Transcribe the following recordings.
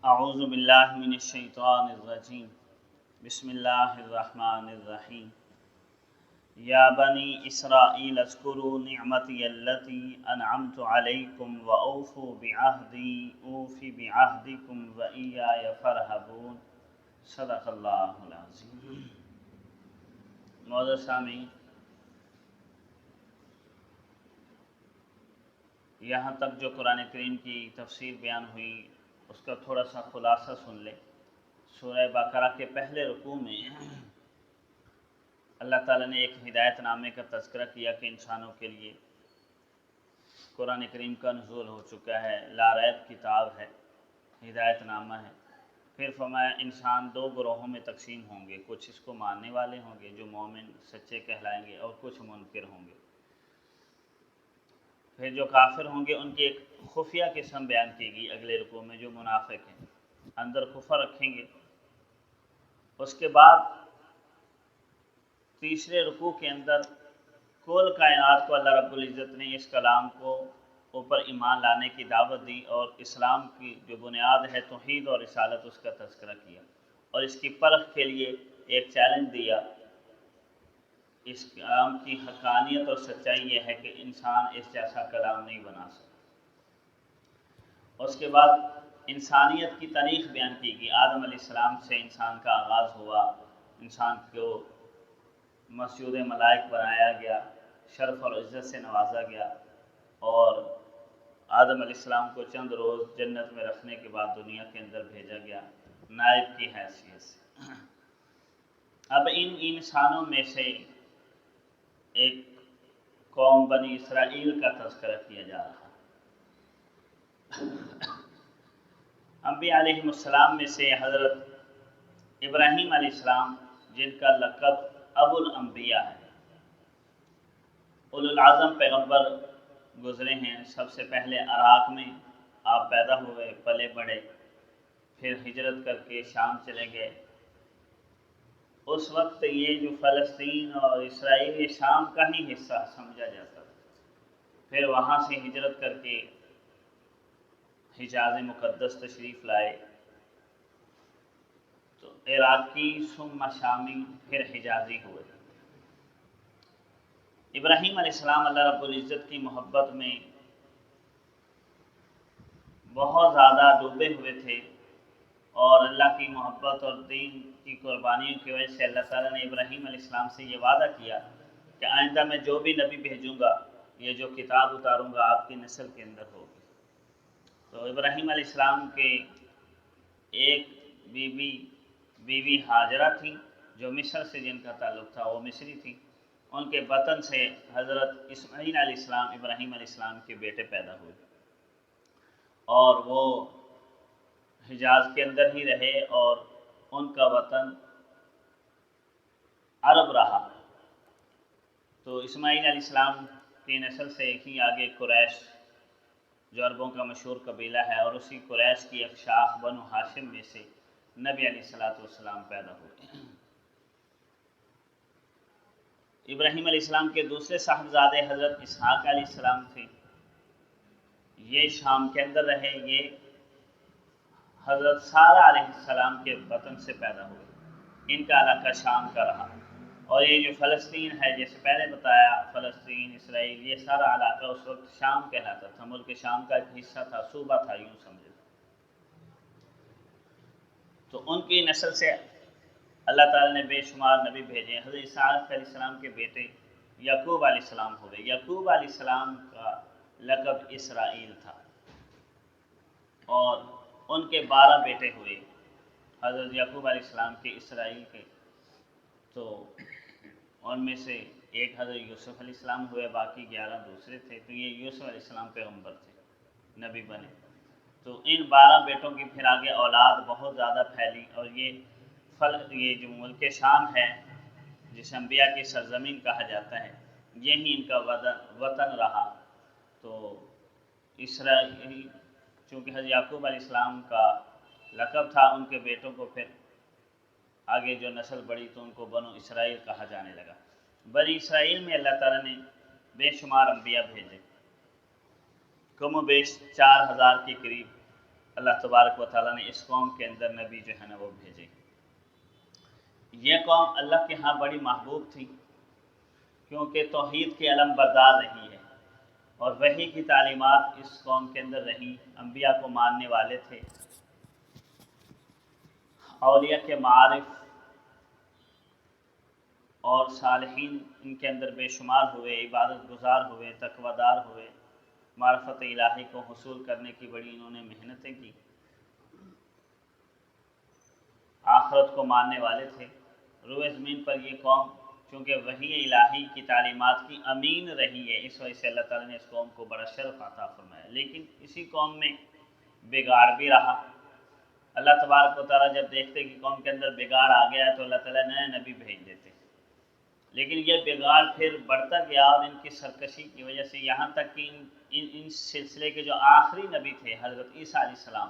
اعوذ باللہ من الشیطان الرجیم بسم اللہ الرحمن الرحیم یا بنی اسرائیل اذکروا نعمتی التی انعمت علیکم واوفوا بعہدی اوف بعہدکم وایای فارہبون۔ صدق اللہ العظیم۔ معزز سامعین، یہاں تک جو قرآن کریم کی تفسیر بیان ہوئی اس کا تھوڑا سا خلاصہ سن لیں۔ سورہ بقرہ کے پہلے رکوع میں اللہ تعالیٰ نے ایک ہدایت نامے کا تذکرہ کیا کہ انسانوں کے لیے قرآن کریم کا نزول ہو چکا ہے، لا ریب کتاب ہے، ہدایت نامہ ہے۔ پھر فرمایا انسان دو گروہوں میں تقسیم ہوں گے، کچھ اس کو ماننے والے ہوں گے جو مومن سچے کہلائیں گے، اور کچھ منکر ہوں گے۔ پھر جو کافر ہوں گے ان کی ایک خفیہ قسم بیان کی گئی اگلے رکوع میں، جو منافق ہیں، اندر کفر رکھیں گے۔ اس کے بعد تیسرے رکوع کے اندر کل کائنات کو اللہ رب العزت نے اس کلام کو اوپر ایمان لانے کی دعوت دی، اور اسلام کی جو بنیاد ہے توحید اور رسالت، اس کا تذکرہ کیا، اور اس کی پرکھ کے لیے ایک چیلنج دیا۔ اس کلام کی حقانیت اور سچائی یہ ہے کہ انسان اس جیسا کلام نہیں بنا سکتا۔ اس کے بعد انسانیت کی تاریخ بیان کی گئی۔ آدم علیہ السلام سے انسان کا آغاز ہوا، انسان کو مسجود ملائک بنایا گیا، شرف اور عزت سے نوازا گیا، اور آدم علیہ السلام کو چند روز جنت میں رکھنے کے بعد دنیا کے اندر بھیجا گیا نائب کی حیثیت سے۔ اب ان انسانوں میں سے ایک قوم بنی اسرائیل کا تذکرہ کیا جا رہا ہے۔ انبیاء علیہ السلام میں سے حضرت ابراہیم علیہ السلام، جن کا لقب ابو الانبیاء ہے، اولو العظم پیغمبر گزرے ہیں۔ سب سے پہلے عراق میں آپ پیدا ہوئے، پلے بڑھے، پھر ہجرت کر کے شام چلے گئے۔ اس وقت یہ جو فلسطین اور اسرائیل یہ شام کا ہی حصہ سمجھا جاتا تھا۔ پھر وہاں سے ہجرت کر کے حجاز مقدس تشریف لائے، تو عراقی ثم شامی پھر حجازی ہوئے۔ ابراہیم علیہ السلام اللہ رب العزت کی محبت میں بہت زیادہ ڈوبے ہوئے تھے، اور اللہ کی محبت اور دین کی قربانیوں کی وجہ سے اللہ تعالیٰ نے ابراہیم علیہ السلام سے یہ وعدہ کیا کہ آئندہ میں جو بھی نبی بھیجوں گا، یہ جو کتاب اتاروں گا آپ کی نسل کے اندر ہوگی۔ تو ابراہیم علیہ السلام کے ایک بیوی ہاجرہ تھی جو مصر سے جن کا تعلق تھا، وہ مصری تھی۔ ان کے بطن سے حضرت اسماعیل علیہ السلام ابراہیم علیہ السلام کے بیٹے پیدا ہوئے، اور وہ حجاز کے اندر ہی رہے، اور ان کا وطن عرب رہا۔ تو اسماعیل علیہ السلام کی نسل سے ہی آگے قریش، جو عربوں کا مشہور قبیلہ ہے، اور اسی قریش کی ایک شاخ بنو ہاشم میں سے نبی علیہ السلام پیدا ہوئے۔ ابراہیم علیہ السلام کے دوسرے صاحبزادے حضرت اسحاق علیہ السلام تھے، یہ شام کے اندر رہے۔ یہ حضرت سارہ علیہ السلام کے وطن سے پیدا ہوئے، ان کا علاقہ شام کا رہا۔ اور یہ جو فلسطین ہے، جیسے پہلے بتایا، فلسطین، اسرائیل، یہ سارا علاقہ اس وقت شام کہلاتا تھا، ملک شام کا ایک حصہ تھا، صوبہ تھا، یوں سمجھے۔ تو ان کی نسل سے اللہ تعالیٰ نے بے شمار نبی بھیجے۔ حضرت اسحاق علیہ السلام کے بیٹے یعقوب علیہ السلام ہوئے۔ یعقوب علیہ السلام کا لقب اسرائیل تھا، اور ان کے 12 بیٹے ہوئے حضرت یعقوب علیہ السلام کے، اسرائیل کے۔ تو ان میں سے ایک حضرت یوسف علیہ السلام ہوئے، باقی 11 دوسرے تھے۔ تو یہ یوسف علیہ السلام پیغمبر تھے، نبی بنے۔ تو ان 12 بیٹوں کی پھر آگے اولاد بہت زیادہ پھیلی، اور یہ جو ملک شام ہے، جسے انبیاء کی سرزمین کہا جاتا ہے، یہی ان کا وطن رہا۔ تو اسرائیل، چونکہ حضرت یعقوب علیہ السلام کا لقب تھا، ان کے بیٹوں کو پھر آگے جو نسل بڑھی تو ان کو بنو اسرائیل کہا جانے لگا۔ بنی اسرائیل میں اللہ تعالیٰ نے بے شمار انبیاء بھیجے، کم و بیش 4000 کے قریب اللہ تبارک و تعالیٰ نے اس قوم کے اندر نبی جو ہے نا وہ بھیجے۔ یہ قوم اللہ کے ہاں بڑی محبوب تھی کیونکہ توحید کے علم بردار رہی ہے، اور وحی کی تعلیمات اس قوم کے اندر رہیں، انبیاء کو ماننے والے تھے، اولیاء کے معارف اور صالحین ان کے اندر بے شمار ہوئے، عبادت گزار ہوئے، تقوی دار ہوئے، معرفت الہی کو حصول کرنے کی بڑی انہوں نے محنتیں کی، آخرت کو ماننے والے تھے۔ روئے زمین پر یہ قوم چونکہ وحی الہی کی تعلیمات کی امین رہی ہے، اس وجہ سے اللہ تعالیٰ نے اس قوم کو بڑا شرف عطا فرمایا۔ لیکن اسی قوم میں بگاڑ بھی رہا۔ اللہ تبارک و تعالیٰ جب دیکھتے کہ قوم کے اندر بگاڑ آ گیا ہے تو اللہ تعالیٰ نئے نبی بھیج دیتے، لیکن یہ بگاڑ پھر بڑھتا گیا، اور ان کی سرکشی کی وجہ سے یہاں تک کہ ان سلسلے کے جو آخری نبی تھے حضرت عیسیٰ علیہ السلام،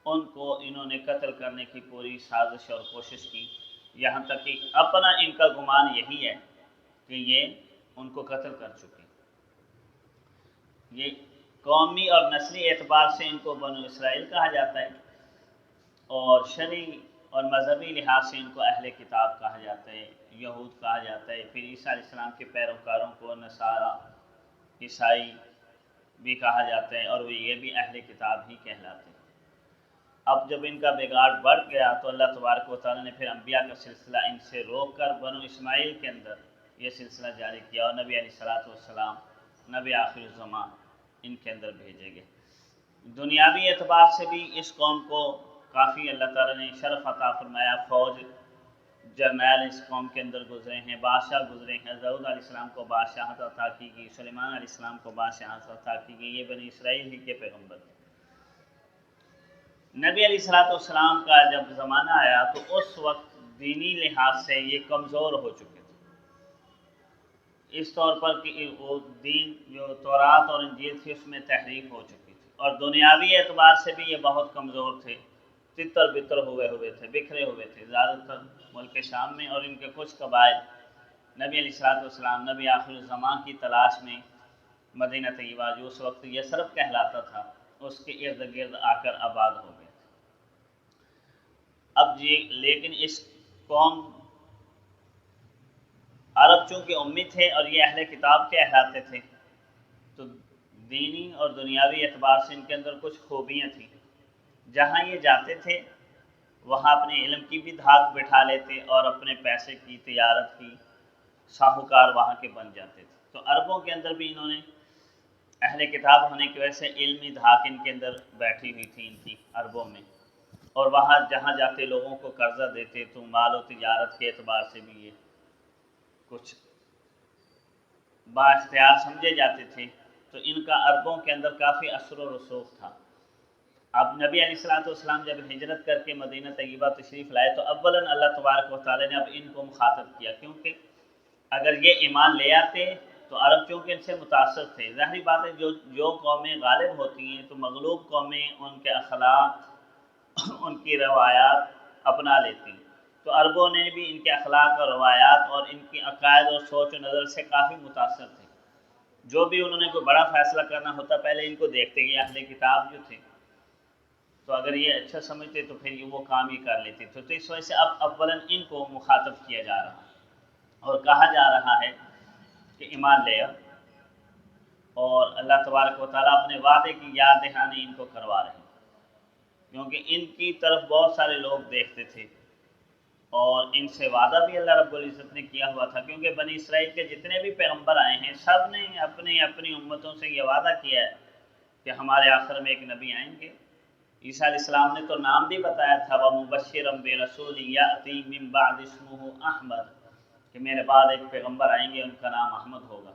ان کو انہوں نے قتل کرنے کی پوری سازش اور کوشش کی، یہاں تک کہ اپنا ان کا گمان یہی ہے کہ یہ ان کو قتل کر چکے۔ یہ قومی اور نسلی اعتبار سے ان کو بنو اسرائیل کہا جاتا ہے، اور شرعی اور مذہبی لحاظ سے ان کو اہل کتاب کہا جاتا ہے، یہود کہا جاتا ہے۔ پھر عیسیٰ علیہ السلام کے پیروکاروں کو نصارہ، عیسائی بھی کہا جاتا ہے، اور وہ یہ بھی اہل کتاب ہی کہلاتے ہیں۔ اب جب ان کا بگاڑ بڑھ گیا تو اللہ تبارک و تعالیٰ نے پھر انبیاء کا سلسلہ ان سے روک کر بنو اسماعیل کے اندر یہ سلسلہ جاری کیا، اور نبی علیہ السلام، نبی آخر الزمان ان کے اندر بھیجے گئے۔ دنیاوی اعتبار سے بھی اس قوم کو کافی اللہ تعالیٰ نے شرف عطا فرمایا، فوج جرنیل اس قوم کے اندر گزرے ہیں، بادشاہ گزرے ہیں۔ داؤد علیہ السلام کو بادشاہت عطا کی گئی، سلیمان علیہ السلام کو بادشاہت عطا کی گئی، یہ بنی اسرائیل ہی کے پیغمبر تھے۔ نبی علیہ السلام کا جب زمانہ آیا تو اس وقت دینی لحاظ سے یہ کمزور ہو چکے تھے، اس طور پر کہ وہ دین جو تورات اور انجیل تھی اس میں تحریف ہو چکی تھی، اور دنیاوی اعتبار سے بھی یہ بہت کمزور تھے، تتر بتر ہوئے تھے، بکھرے ہوئے تھے، زیادہ تر ملک شام میں، اور ان کے کچھ قبائل نبی علیہ السلام نبی آخر الزمان کی تلاش میں مدینہ طیبہ جو اس وقت یثرب کہلاتا تھا اس کے ارد گرد آ کر آباد ہو گئے۔ اب جی لیکن اس قوم عرب چونکہ امی تھے اور یہ اہل کتاب کے کہلاتے تھے، تو دینی اور دنیاوی اعتبار سے ان کے اندر کچھ خوبیاں تھیں۔ جہاں یہ جاتے تھے وہاں اپنے علم کی بھی دھاک بٹھا لیتے، اور اپنے پیسے کی، تجارت کی شاہکار وہاں کے بن جاتے تھے۔ تو عربوں کے اندر بھی انہوں نے اہل کتاب ہونے کی وجہ سے علمی دھاک ان کے اندر بیٹھی ہوئی تھی ان کی عربوں میں، اور وہاں جہاں جاتے لوگوں کو قرضہ دیتے تو مال و تجارت کے اعتبار سے بھی یہ کچھ با اختیار سمجھے جاتے تھے، تو ان کا عربوں کے اندر کافی اثر و رسوخ تھا۔ اب نبی علیہ السلام جب ہجرت کر کے مدینہ طیبہ تشریف لائے تو اولاً اللہ تبارک و تعالیٰ نے اب ان کو مخاطب کیا، کیونکہ اگر یہ ایمان لے آتے تو عرب چونکہ ان سے متاثر تھے، ظاہری بات ہے جو قومیں غالب ہوتی ہیں تو مغلوب قومیں ان کے اخلاق ان کی روایات اپنا لیتی ہیں، تو عربوں نے بھی ان کے اخلاق اور روایات اور ان کی عقائد اور سوچ و نظر سے کافی متاثر تھے۔ جو بھی انہوں نے کوئی بڑا فیصلہ کرنا ہوتا پہلے ان کو دیکھتے کہ اہل کتاب جو تھے تو اگر یہ اچھا سمجھتے تو پھر وہ کام ہی کر لیتے تھے۔ تو اس وجہ سے اب اولاً ان کو مخاطب کیا جا رہا ہے اور کہا جا رہا ہے کہ ایمان لے آؤ، اور اللہ تبارک و تعالیٰ اپنے وعدے کی یاد دہانی ان کو کروا رہے ہیں، کیونکہ ان کی طرف بہت سارے لوگ دیکھتے تھے، اور ان سے وعدہ بھی اللہ رب العزت نے کیا ہوا تھا، کیونکہ بنی اسرائیل کے جتنے بھی پیغمبر آئے ہیں سب نے اپنی اپنی امتوں سے یہ وعدہ کیا ہے کہ ہمارے آخر میں ایک نبی آئیں گے۔ عیسیٰ علیہ السلام نے تو نام بھی بتایا تھا، وَمُبَشِّرًا بِرَسُولٍ يَأْتِي مِن بَعْدِ اسْمُهُ أَحْمَدُ، کہ میرے بعد ایک پیغمبر آئیں گے ان کا نام احمد ہوگا۔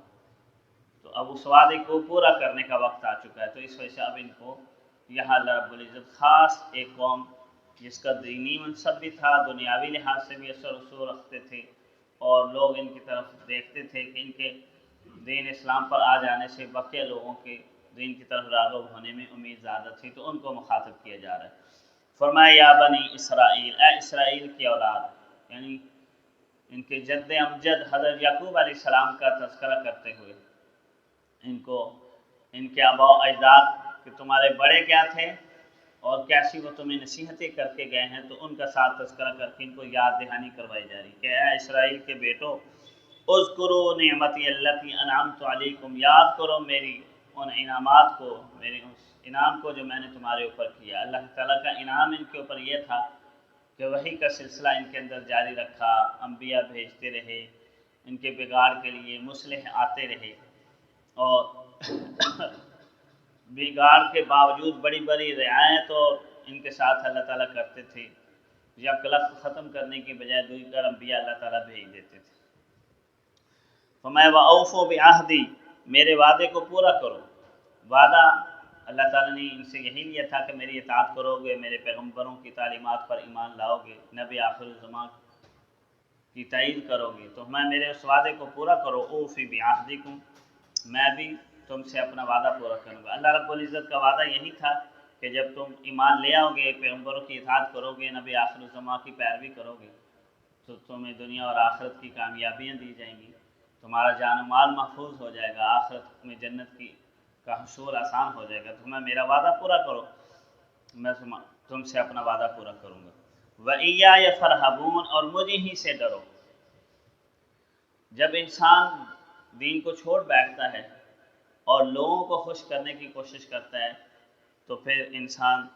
تو اب اس وعدے کو پورا کرنے کا وقت آ چکا ہے، تو اس وجہ سے اب ان کو یہاں اللہ رب العزت خاص ایک قوم جس کا دینی منصب بھی تھا، دنیاوی لحاظ سے بھی اثر و رسوخ رکھتے تھے، اور لوگ ان کی طرف دیکھتے تھے کہ ان کے دین اسلام پر آ جانے سے بقیہ لوگوں کے دین کی طرف راغب ہونے میں امید زیادہ تھی، تو ان کو مخاطب کیا جا رہا ہے۔ فرمایا یا بنی اسرائیل، اے اسرائیل کی اولاد، یعنی ان کے جد امجد حضرت یعقوب علیہ السلام کا تذکرہ کرتے ہوئے ان کو ان کے آباء و اجداد کہ تمہارے بڑے کیا تھے؟ اور کیسی وہ تمہیں نصیحتیں کر کے گئے ہیں، تو ان کا ساتھ تذکرہ کر کے ان کو یاد دہانی کروائی جا رہی کہ اے اسرائیل کے بیٹو، اذکروا نعمتی التی انعمت علیکم، یاد کرو میری ان انعامات کو، میرے اس انعام کو جو میں نے تمہارے اوپر کیا۔ اللہ تعالیٰ کا انعام ان کے اوپر یہ تھا کہ وحی کا سلسلہ ان کے اندر جاری رکھا، انبیاء بھیجتے رہے، ان کے بگاڑ کے لیے مصلح آتے رہے، اور بگاڑ کے باوجود بڑی بڑی رعایت اور ان کے ساتھ اللہ تعالیٰ کرتے تھے، یا لفظ ختم کرنے کی بجائے دوسرا انبیاء اللہ تعالیٰ بھیج دیتے تھے۔ فرمایا وَأَوْفُوا بِعَہْدِی، میرے وعدے کو پورا کرو۔ وعدہ اللہ تعالیٰ نے ان سے یہی لیا تھا کہ میری اطاعت کرو گے، میرے پیغمبروں کی تعلیمات پر ایمان لاؤ گے، نبی آخر الزمان کی تائید کرو گے، تو میں میرے اس وعدے کو پورا کرو۔ اوفی بعہدکم، میں بھی تم سے اپنا وعدہ پورا کروں گا۔ اللہ رب العزت کا وعدہ یہی تھا کہ جب تم ایمان لے آؤ گے، پیغمبروں کی اطاعت کرو گے، نبی آخر الزمان کی پیروی کرو گے، تو تمہیں دنیا اور آخرت کی کامیابیاں دی جائیں گی، تمہارا جان و مال محفوظ ہو جائے گا، آخرت میں جنت کا حصول آسان ہو جائے گا۔ تمہیں میرا وعدہ پورا کرو، میں تم سے اپنا وعدہ پورا کروں گا۔ وَإِيَّايَ فَارْهَبُونَ، اور مجھے ہی سے ڈرو۔ جب انسان دین کو چھوڑ بیٹھتا ہے اور لوگوں کو خوش کرنے کی کوشش کرتا ہے، تو پھر انسان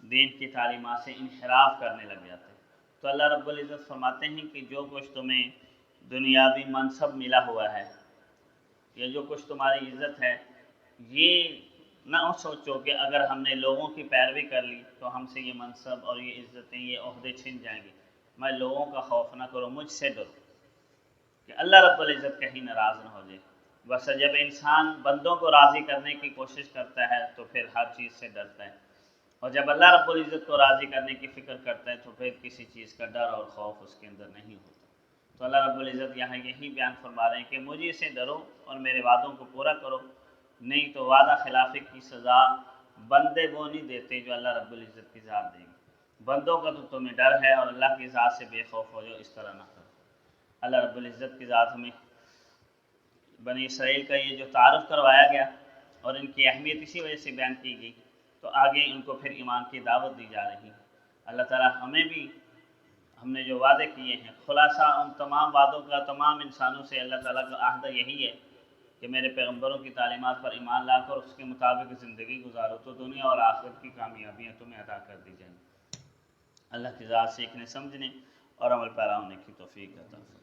دین کی تعلیمات سے انحراف کرنے لگ جاتا ہے۔ تو اللہ رب العزت فرماتے ہیں کہ جو کچھ تمہیں دنیاوی منصب ملا ہوا ہے، یا جو کچھ تمہاری عزت ہے، یہ نہ سوچو کہ اگر ہم نے لوگوں کی پیروی کر لی تو ہم سے یہ منصب اور یہ عزتیں، یہ عہدے چھن جائیں گے۔ میں لوگوں کا خوف نہ کرو، مجھ سے ڈرو کہ اللہ رب العزت کہیں ناراض نہ ہو جائے۔ بس جب انسان بندوں کو راضی کرنے کی کوشش کرتا ہے تو پھر ہر چیز سے ڈرتا ہے، اور جب اللہ رب العزت کو راضی کرنے کی فکر کرتا ہے تو پھر کسی چیز کا ڈر اور خوف اس کے اندر نہیں ہوتا۔ تو اللہ رب العزت یہاں یہی بیان فرما رہے ہیں کہ مجھے سے ڈرو اور میرے وعدوں کو پورا کرو، نہیں تو وعدہ خلافی کی سزا بندے وہ نہیں دیتے جو اللہ رب العزت کی ذات دے گی۔ بندوں کا تو تمہیں ڈر ہے اور اللہ کی ذات سے بے خوف ہو جاؤ، اس طرح نہ کرو۔ اللہ رب العزت کی ذات ہمیں بنی اسرائیل کا یہ جو تعارف کروایا گیا اور ان کی اہمیت اسی وجہ سے بیان کی گئی، تو آگے ان کو پھر ایمان کی دعوت دی جا رہی ہے۔ اللہ تعالیٰ ہمیں بھی، ہم نے جو وعدے کیے ہیں، خلاصہ ان تمام وعدوں کا تمام انسانوں سے اللہ تعالیٰ کا عہد یہی ہے کہ میرے پیغمبروں کی تعلیمات پر ایمان لا کر اس کے مطابق زندگی گزارو، تو دنیا اور آخرت کی کامیابیاں تمہیں عطا کر دی جائیں۔ اللہ کی ذات سیکھنے، سمجھنے اور عمل پیرا ہونے کی توفیق عطا فرمائے۔